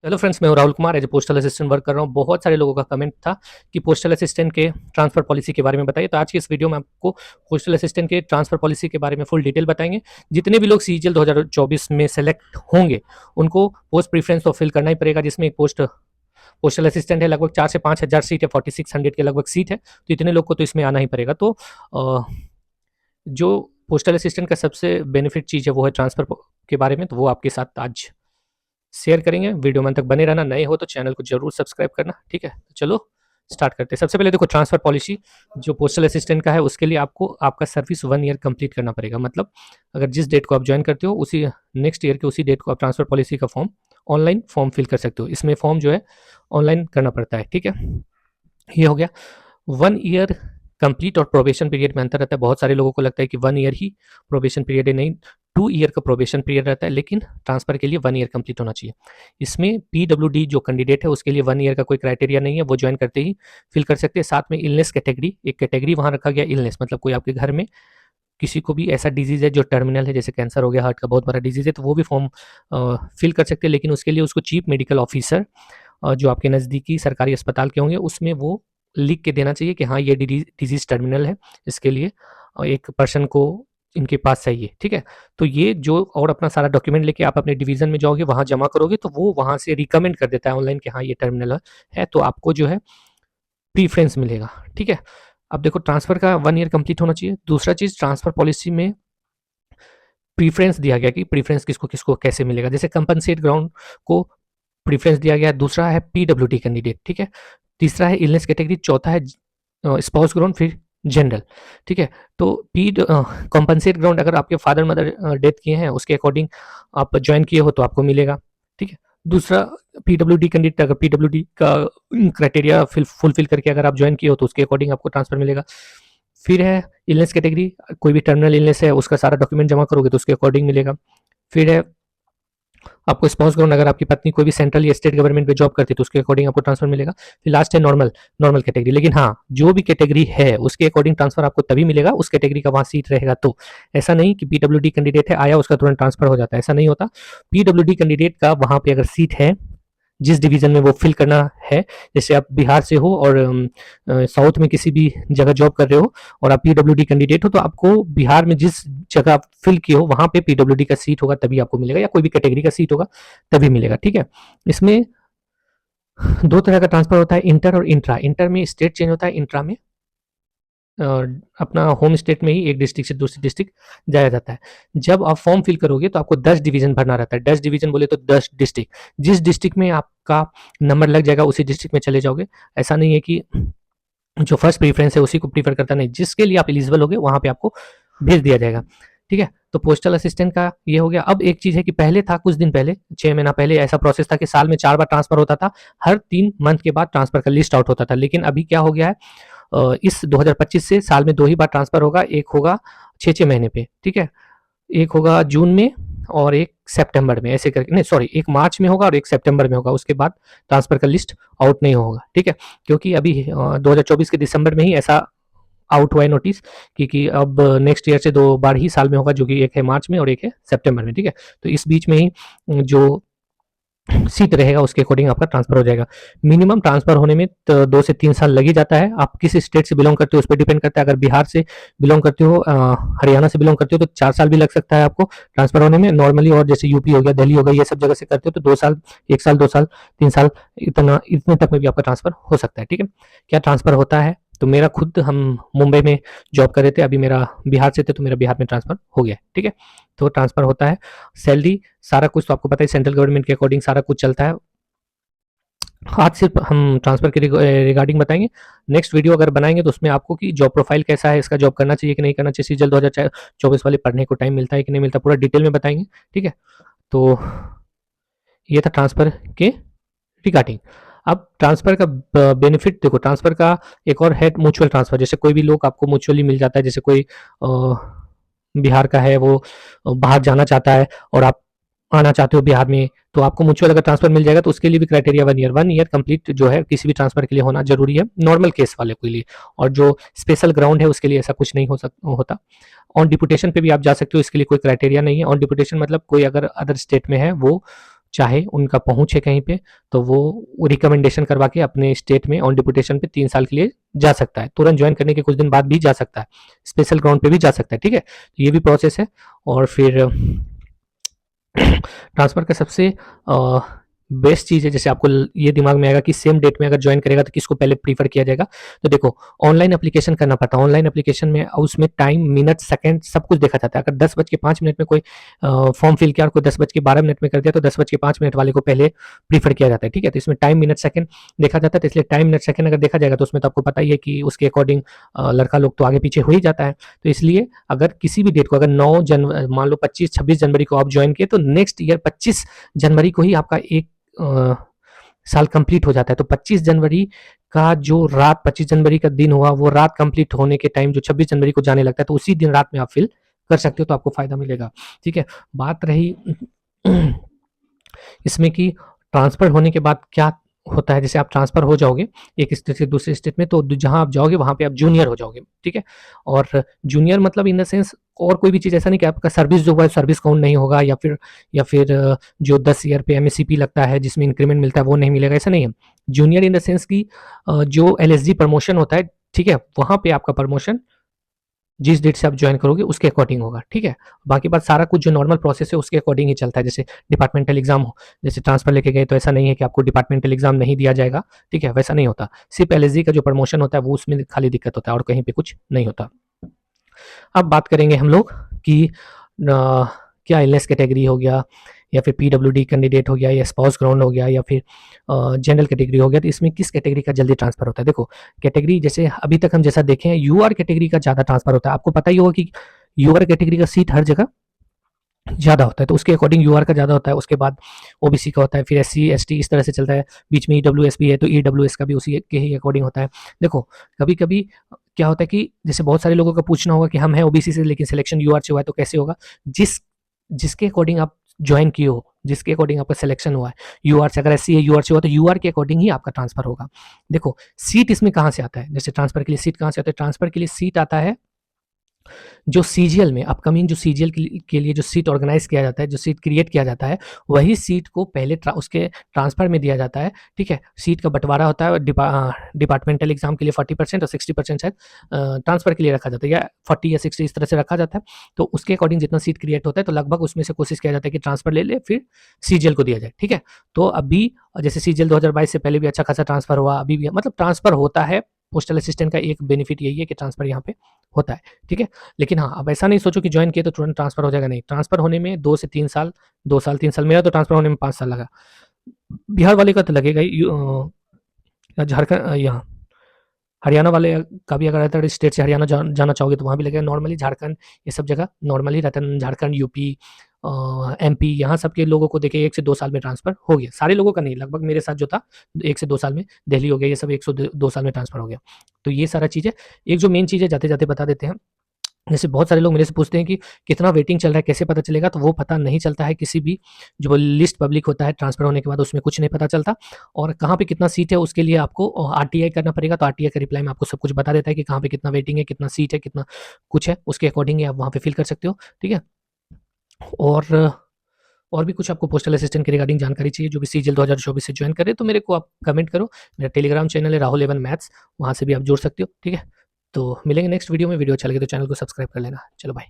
Hello friends, मैं हूं Rahul Kumar. As a postal assistant work कर रहा हूं। बहुत सारे लोगों का कमेंट था कि पोस्टल असिस्टेंट के ट्रांसफर पॉलिसी के बारे में बताइए। तो आज की इस वीडियो में आपको पोस्टल असिस्टेंट के ट्रांसफर पॉलिसी के बारे में फुल डिटेल बताएंगे। जितने भी लोग सीजीएल 2024 में सेलेक्ट होंगे उनको पोस्ट प्रीफरेंस तो फिल करना ही पड़ेगा, जिसमें एक पोस्टल असिस्टेंट है। लगभग 4 से 5 हज़ार सीट है, 4600 के लगभग सीट है। तो इतने लोग को तो इसमें आना ही पड़ेगा। तो जो पोस्टल असिस्टेंट का सबसे बेनिफिट चीज़ है वो है ट्रांसफर के बारे में। तो वो आपके साथ आज शेयर करेंगे। वीडियो में तक बने रहना। नए हो तो चैनल को जरूर सब्सक्राइब करना, ठीक है। तो चलो स्टार्ट करते हैं। सबसे पहले देखो, ट्रांसफर पॉलिसी जो पोस्टल असिस्टेंट का है उसके लिए आपको आपका सर्विस 1 ईयर कंप्लीट करना पड़ेगा। मतलब अगर जिस डेट को आप ज्वाइन करते हो उसी नेक्स्ट ईयर के उसी डेट को आप ट्रांसफर पॉलिसी का फॉर्म ऑनलाइन फॉर्म फिल कर सकते हो। इसमें फॉर्म जो है ऑनलाइन करना पड़ता है, ठीक है। ये हो गया 1 ईयर कंप्लीट और प्रोबेशन पीरियड में अंतर रहता है। बहुत सारे लोगों को लगता है कि 1 ईयर ही प्रोबेशन पीरियड है। नहीं, 2 ईयर का प्रोबेशन पीरियड रहता है, लेकिन ट्रांसफर के लिए 1 ईयर कंप्लीट होना चाहिए। इसमें पीडब्ल्यूडी जो कैंडिडेट है उसके लिए 1 ईयर का कोई क्राइटेरिया नहीं है, वो ज्वाइन करते ही फिल कर सकते हैं। साथ में इलनेस कैटेगरी, एक कैटेगरी वहाँ रखा गया इलनेस, मतलब कोई आपके घर में किसी को भी ऐसा डिजीज है जो टर्मिनल है, जैसे कैंसर हो गया, हार्ट का बहुत बड़ा डिजीज है, तो वो भी फॉर्म फिल कर सकते हैं। लेकिन उसके लिए उसको चीफ मेडिकल ऑफिसर जो आपके नज़दीकी सरकारी अस्पताल के होंगे उसमें वो लिख के देना चाहिए कि हाँ ये डिजीज टर्मिनल है, इसके लिए एक पर्सन को इनके पास चाहिए, ठीक है। तो ये जो और अपना सारा डॉक्यूमेंट लेके आप अपने डिवीजन में जाओगे, वहाँ जमा करोगे, तो वो वहाँ से रिकमेंड कर देता है ऑनलाइन कि हाँ ये टर्मिनल है, तो आपको जो है प्रीफ्रेंस मिलेगा, ठीक है। अब देखो, ट्रांसफर का 1 ईयर कंप्लीट होना चाहिए। दूसरा चीज, ट्रांसफर पॉलिसी में प्रीफ्रेंस दिया गया कि प्रीफ्रेंस किसको किसको कैसे मिलेगा। जैसे कंपनसेट ग्राउंड को प्रीफ्रेंस दिया गया। दूसरा है पीडब्ल्यूडी कैंडिडेट, ठीक है। तीसरा है इलनेस कैटेगरी। चौथा है स्पाउस ग्राउंड, फिर जनरल, ठीक है। तो पीड कॉम्पनसेट ग्राउंड अगर आपके फादर मदर डेथ किए हैं उसके अकॉर्डिंग आप ज्वाइन किए हो तो आपको मिलेगा, ठीक है। दूसरा, पीडब्ल्यूडी कैंडिडेट अगर पीडब्ल्यूडी का क्राइटेरिया फुलफिल करके अगर आप ज्वाइन किए हो तो उसके अकॉर्डिंग आपको ट्रांसफर मिलेगा। फिर है इलनेस कैटेगरी, कोई भी टर्मिनल इलनेस है उसका सारा डॉक्यूमेंट जमा करोगे तो उसके अकॉर्डिंग मिलेगा। फिर है आपको स्पाउस ग्राउंड, अगर आपकी पत्नी कोई भी सेंट्रल या स्टेट गवर्नमेंट में जॉब करती है तो उसके अकॉर्डिंग आपको ट्रांसफर मिलेगा। फिर लास्ट है नॉर्मल नॉर्मल कैटेगरी। लेकिन हाँ, जो भी कैटेगरी है उसके अकॉर्डिंग ट्रांसफर आपको तभी मिलेगा उस कैटेगरी का वहाँ सीट रहेगा। तो ऐसा नहीं कि पीडब्ल्यूडी कैंडिडेट है आया उसका तुरंत ट्रांसफर हो जाता है, ऐसा नहीं होता। पीडब्ल्यूडी कैंडिडेट का वहाँ पे अगर सीट है जिस डिवीजन में वो फिल करना है, जैसे आप बिहार से हो और साउथ में किसी भी जगह जॉब कर रहे हो और आप पीडब्ल्यूडी कैंडिडेट हो, तो आपको बिहार में जिस जगह आप फिल किए हो वहां पे पीडब्ल्यूडी का सीट होगा तभी आपको मिलेगा, या कोई भी कैटेगरी का सीट होगा तभी मिलेगा, ठीक है। इसमें दो तरह का ट्रांसफर होता है, इंटर और इंट्रा। इंटर में स्टेट चेंज होता है, इंट्रा में अपना होम स्टेट में ही एक डिस्ट्रिक्ट से दूसरी डिस्ट्रिक्ट जाया जाता है। जब आप फॉर्म फिल करोगे तो आपको 10 डिवीजन भरना रहता है। 10 डिवीजन बोले तो 10 डिस्ट्रिक्ट। जिस डिस्ट्रिक्ट में आपका नंबर लग जाएगा उसी डिस्ट्रिक्ट में चले जाओगे। ऐसा नहीं है कि जो फर्स्ट प्रीफरेंस है उसी को प्रीफर करता, नहीं, जिसके लिए आप एलिजिबल होगे वहां पे आपको भेज दिया जाएगा, ठीक है। तो पोस्टल असिस्टेंट का ये हो गया। अब एक चीज है कि पहले था, कुछ दिन पहले 6 महीना पहले ऐसा प्रोसेस था कि साल में 4 बार ट्रांसफर होता था, हर 3 मंथ के बाद ट्रांसफर का लिस्ट आउट होता था। लेकिन अभी क्या हो गया है, इस 2025 से साल में 2 ही बार ट्रांसफर होगा। एक होगा 6 6 महीने पे, ठीक है। एक होगा जून में और एक सितंबर में, ऐसे करके, नहीं सॉरी, एक मार्च में होगा और एक सितंबर में होगा। उसके बाद ट्रांसफर का लिस्ट आउट नहीं होगा, ठीक है। क्योंकि अभी 2024 के दिसंबर में ही ऐसा आउट हुआ है नोटिस कि अब नेक्स्ट ईयर से 2 बार ही साल में होगा, जो कि एक है मार्च में और एक है सितंबर में, ठीक है। तो इस बीच में ही जो सीट रहेगा उसके अकॉर्डिंग आपका ट्रांसफर हो जाएगा। मिनिमम ट्रांसफर होने में तो 2 से 3 साल लग ही जाता है। आप किस स्टेट से बिलोंग करते हो उस पर डिपेंड करता है। अगर बिहार से बिलोंग करते हो, हरियाणा से बिलोंग करते हो तो 4 साल भी लग सकता है आपको ट्रांसफर होने में नॉर्मली। और जैसे यूपी हो गया, दिल्ली हो गया, ये सब जगह से करते हो तो 2 साल, 1 साल, 2 साल, 3 साल, इतने तक में भी आपका ट्रांसफर हो सकता है, ठीक है। क्या ट्रांसफर होता है, तो मेरा खुद, हम मुंबई में जॉब कर रहे थे, अभी मेरा बिहार से थे तो मेरा बिहार में ट्रांसफर हो गया, ठीक है। तो ट्रांसफर होता है। सैलरी सारा कुछ तो आपको पता है, सेंट्रल गवर्नमेंट के अकॉर्डिंग सारा कुछ चलता है। आज सिर्फ हम ट्रांसफर के रिगार्डिंग बताएंगे। नेक्स्ट वीडियो अगर बनाएंगे तो उसमें आपको कि जॉब प्रोफाइल कैसा है, इसका जॉब करना चाहिए कि नहीं करना चाहिए, सीजल 2024 वाले पढ़ने को टाइम मिलता है कि नहीं मिलता, पूरा डिटेल में बताएंगे, ठीक है। तो ये था ट्रांसफर के रिगार्डिंग। अब ट्रांसफर का बेनिफिट देखो, ट्रांसफर का एक और है म्यूचुअल ट्रांसफर। जैसे कोई भी लोग आपको म्यूचुअली मिल जाता है, जैसे कोई बिहार का है, वो बाहर जाना चाहता है और आप आना चाहते हो बिहार में, तो आपको म्यूचुअल अगर ट्रांसफर मिल जाएगा तो उसके लिए भी क्राइटेरिया 1 ईयर, 1 ईयर कंप्लीट जो है किसी भी ट्रांसफर के लिए होना जरूरी है, नॉर्मल केस वाले के लिए। और जो स्पेशल ग्राउंड है उसके लिए ऐसा कुछ नहीं होता। ऑन डिपुटेशन पे भी आप जा सकते हो, इसके लिए कोई क्राइटेरिया नहीं है। ऑन डिपुटेशन मतलब कोई अगर अदर स्टेट में है वो चाहे उनका पहुँच है कहीं पे तो वो रिकमेंडेशन करवा के अपने स्टेट में ऑन डिपुटेशन पे 3 साल के लिए जा सकता है। तुरंत ज्वाइन करने के कुछ दिन बाद भी जा सकता है, स्पेशल ग्राउंड पे भी जा सकता है, ठीक है। तो ये भी प्रोसेस है। और फिर ट्रांसफ़र का सबसे बेस्ट चीज़ है, जैसे आपको ये दिमाग में आएगा कि सेम डेट में अगर ज्वाइन करेगा तो किसको पहले प्रीफर किया जाएगा। तो देखो, ऑनलाइन एप्लीकेशन करना पड़ता है। ऑनलाइन एप्लीकेशन में उसमें टाइम, मिनट, सेकंड सब कुछ देखा जाता है। अगर 10:05 में कोई फॉर्म फिल किया और कोई 10:12 में कर दिया तो 10:05 वाले को पहले प्रीफर किया जाता है, ठीक है। तो इसमें टाइम, मिनट, सेकंड देखा जाता है। तो इसलिए टाइम, मिनट, सेकंड अगर देखा जाएगा तो उसमें तो आपको पता ही है कि उसके अकॉर्डिंग लड़का लोग तो आगे पीछे हो ही जाता है। तो इसलिए अगर किसी भी डेट को, अगर 9 जनवरी, मान लो 25-26 जनवरी को आप ज्वाइन किए तो नेक्स्ट ईयर 25 जनवरी को ही आपका एक साल कंप्लीट हो जाता है। तो 25 जनवरी का जो रात, 25 जनवरी का दिन हुआ, वो रात कंप्लीट होने के टाइम जो 26 जनवरी को जाने लगता है, तो उसी दिन रात में आप फिल कर सकते हो, तो आपको फायदा मिलेगा, ठीक है। बात रही इसमें कि ट्रांसफर होने के बाद क्या होता है। जैसे आप ट्रांसफर हो जाओगे एक स्टेट से दूसरे स्टेट में, तो जहां आप जाओगे वहां पे आप जूनियर हो जाओगे, ठीक है। और जूनियर मतलब इन द सेंस और कोई भी चीज़ ऐसा नहीं कि आपका सर्विस जो हुआ है सर्विस काउंट नहीं होगा, या फिर जो 10 ईयर पे एमएससीपी लगता है जिसमें इंक्रीमेंट मिलता है वो नहीं मिलेगा, ऐसा नहीं है। जूनियर इन द सेंस की जो एलएसजी प्रमोशन होता है, ठीक है, वहां पे आपका प्रमोशन जिस डेट से आप ज्वाइन करोगे उसके अकॉर्डिंग होगा, ठीक है। बाकी बात सारा कुछ जो नॉर्मल प्रोसेस है उसके अकॉर्डिंग ही चलता है। जैसे डिपार्टमेंटल एग्जाम हो, जैसे ट्रांसफर लेके गए तो ऐसा नहीं है कि आपको डिपार्टमेंटल एग्जाम नहीं दिया जाएगा, ठीक है, वैसा नहीं होता। सिर्फ एलएसजी का जो प्रमोशन होता है वो उसमें खाली दिक्कत होता है और कहीं पे कुछ नहीं होता। अब बात करेंगे हम लोग कि क्या इलनेस कैटेगरी हो गया, या फिर पीडब्ल्यूडी कैंडिडेट हो गया, या स्पाउस ग्राउंड हो गया, या फिर जनरल कैटेगरी हो गया, तो इसमें किस कैटेगरी का जल्दी ट्रांसफर होता है। देखो, कैटेगरी जैसे अभी तक हम जैसा देखे हैं, यूआर कैटेगरी का ज़्यादा ट्रांसफर होता है। आपको पता ही होगा कि यूआर कैटेगरी का सीट हर जगह ज़्यादा होता है, तो उसके अकॉर्डिंग यूआर का ज़्यादा होता है। उसके बाद ओबीसी का होता है, फिर एससी एसटी इस तरह से चलता है। बीच में ईडब्ल्यूएस भी है, तो ईडब्ल्यूएस का भी उसी के ही अकॉर्डिंग होता है। देखो, कभी कभी क्या होता है कि जैसे बहुत सारे लोगों का पूछना होगा कि हम हैं ओबीसी से लेकिन सिलेक्शन यूआर से हुआ है, तो कैसे होगा। जिसके अकॉर्डिंग आप ज्वाइन किए हो, जिसके अकॉर्डिंग आपका सिलेक्शन हुआ है यूआर से, अगर एससी है यूआर से हुआ तो यूआर के अकॉर्डिंग ही आपका ट्रांसफर होगा। देखो, सीट इसमें कहाँ से आता है, जैसे ट्रांसफर के लिए सीट कहाँ से आता है। ट्रांसफर के लिए सीट आता है जो सीजीएल में अपकमिंग जो सीजीएल के लिए जो सीट ऑर्गेनाइज किया जाता है, जो सीट क्रिएट किया जाता है, वही सीट को पहले उसके ट्रांसफर में दिया जाता है, ठीक है। सीट का बंटवारा होता है डिपार्टमेंटल एग्जाम के लिए 40% और 60% शायद ट्रांसफर के लिए रखा जाता है, या 40 या 60 इस तरह से रखा जाता है। तो उसके अकॉर्डिंग जितना सीट क्रिएट होता है तो लगभग उसमें से कोशिश किया जाता है कि ट्रांसफर ले ले फिर सीजीएल को दिया जाए, ठीक है। तो अभी जैसे सीजीएल 2022 से पहले भी अच्छा खासा ट्रांसफर हुआ, अभी भी मतलब ट्रांसफर होता है। पोस्टल असिस्टेंट का एक बेनिफिट यही है कि ट्रांसफर यहाँ पे होता है, ठीक है। लेकिन हाँ, अब ऐसा नहीं सोचो कि ज्वाइन किए तो तुरंत ट्रांसफर हो जाएगा, नहीं। ट्रांसफर होने में 2 से 3 साल, 2 साल 3 साल, मेरा तो ट्रांसफर होने में 5 साल लगा। बिहार वाले का तो लगेगा ही, झारखंड, यहाँ हरियाणा वाले का भी अगर अदर स्टेट से हरियाणा जाना चाहोगे तो वहाँ भी लगेगा। नॉर्मली झारखंड ये सब जगह नॉर्मली रहता है। झारखंड, यूपी, एमपी, यहाँ सब के लोगों को देखिए 1 से 2 साल में ट्रांसफर हो गया। सारे लोगों का नहीं, लगभग मेरे साथ जो था 1 से 2 साल में। दिल्ली हो गया, ये सब 1 से 2 साल में ट्रांसफर हो गया। तो ये सारा चीज़ है। एक जो मेन चीज़ है जाते-जाते बता देते हैं। जैसे बहुत सारे लोग मेरे से पूछते हैं कि कितना वेटिंग चल रहा है, कैसे पता चलेगा, तो वो पता नहीं चलता है। किसी भी जो लिस्ट पब्लिक होता है ट्रांसफर होने के बाद उसमें कुछ नहीं पता चलता। और कहाँ पे कितना सीट है उसके लिए आपको आरटीआई करना पड़ेगा। तो आरटीआई का रिप्लाई में आपको सब कुछ बता देता है कि कहाँ पे कितना वेटिंग है, कितना सीट है, कितना कुछ है, उसके अकॉर्डिंग आप वहाँ पे फिल कर सकते हो, ठीक है। और भी कुछ आपको पोस्टल असिस्टेंट के रिगार्डिंग जानकारी चाहिए, जो भी सीजीएल 2024 से ज्वाइन करे, तो मेरे को आप कमेंट करो। मेरा टेलीग्राम चैनल है राहुल एवन मैथ्स, वहाँ से भी आप जुड़ सकते हो, ठीक है। तो मिलेंगे नेक्स्ट वीडियो में। वीडियो अच्छा लगे तो चैनल को सब्सक्राइब कर लेना। चलो बाय।